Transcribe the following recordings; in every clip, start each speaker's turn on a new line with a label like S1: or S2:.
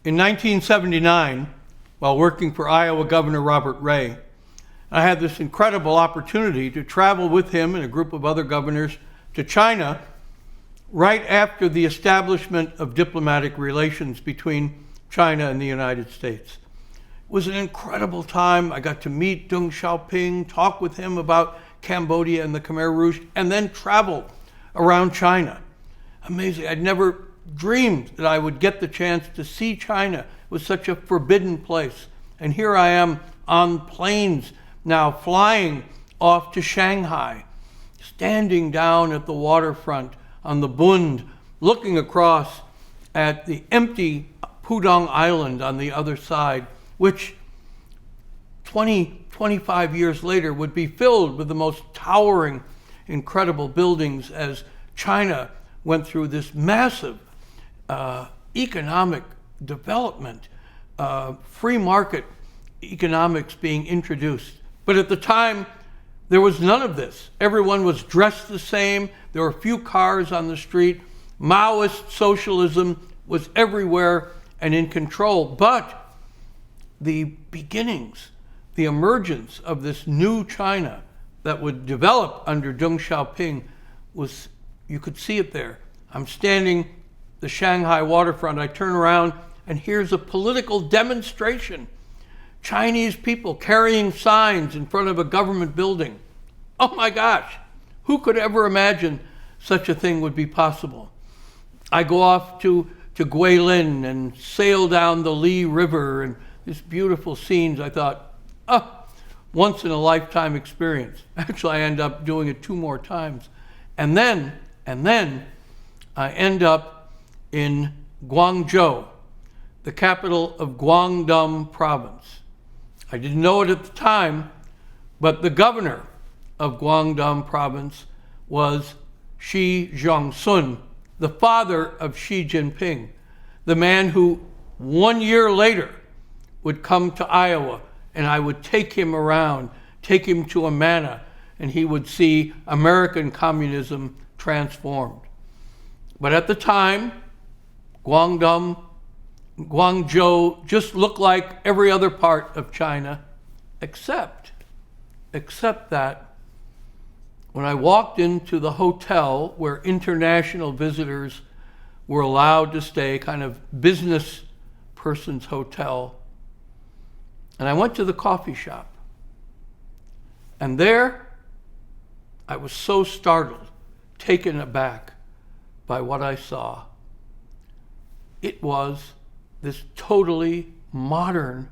S1: In 1979, while working for Iowa Governor Robert Ray, I had this incredible opportunity to travel with him and a group of other governors to China right after the establishment of diplomatic relations between China and the United States. It was an incredible time. I got to meet Deng Xiaoping, talk with him about Cambodia and the Khmer Rouge, and then travel around China. Amazing. I'd never dreamed that I would get the chance to see China. It was such a forbidden place. And here I am on planes now flying off to Shanghai, standing down at the waterfront on the Bund, looking across at the empty Pudong Island on the other side, which 25 years later would be filled with the most towering, incredible buildings as China went through this massive economic development, free market economics being introduced. But at the time, there was none of this. Everyone was dressed the same. There were few cars on the street. Maoist socialism was everywhere and in control. But the beginnings, the emergence of this new China that would develop under Deng Xiaoping was, you could see it there. I'm standing the Shanghai waterfront. I turn around and here's a political demonstration. Chinese people carrying signs in front of a government building. Oh my gosh, who could ever imagine such a thing would be possible? I go off to Guilin and sail down the Li River and these beautiful scenes. I thought, once in a lifetime experience. Actually, I end up doing it 2 more times. And then I end up in Guangzhou, the capital of Guangdong Province. I didn't know it at the time, but the governor of Guangdong Province was Xi Jinping, the father of Xi Jinping, the man who 1 year later would come to Iowa and I would take him around, take him to Amana, and he would see American communism transformed. But at the time, Guangzhou just looked like every other part of China, except that when I walked into the hotel where international visitors were allowed to stay, kind of business person's hotel, and I went to the coffee shop, and there I was so startled, taken aback by what I saw. It was this totally modern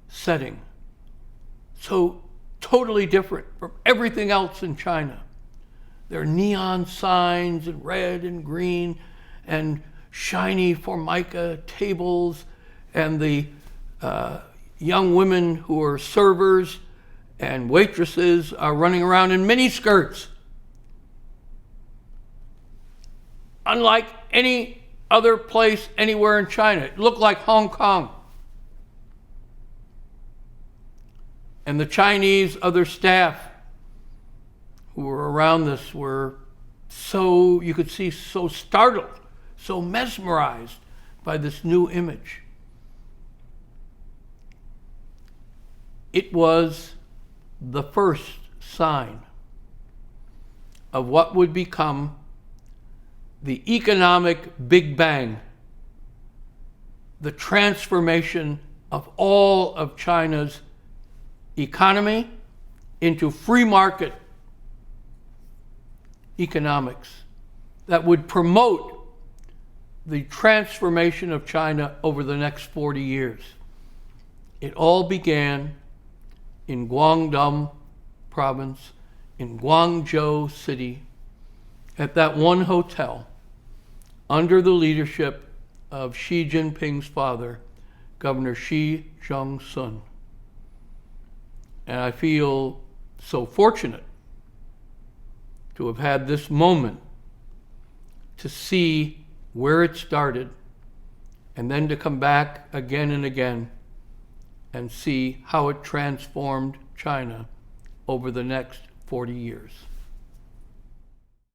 S1: setting, so totally different from everything else in China. There are neon signs in red and green and shiny formica tables, and the young women who are servers and waitresses are running around in mini skirts. Unlike any other place anywhere in China. It looked like Hong Kong. And the Chinese other staff who were around this were so, you could see, so startled, so mesmerized by this new image. It was the first sign of what would become the economic Big Bang, the transformation of all of China's economy into free market economics that would promote the transformation of China over the next 40 years. It all began in Guangdong Province, in Guangzhou City, at that one hotel, under the leadership of Xi Jinping's father, Governor Xi Jinping. And I feel so fortunate to have had this moment to see where it started, and then to come back again and again and see how it transformed China over the next 40 years.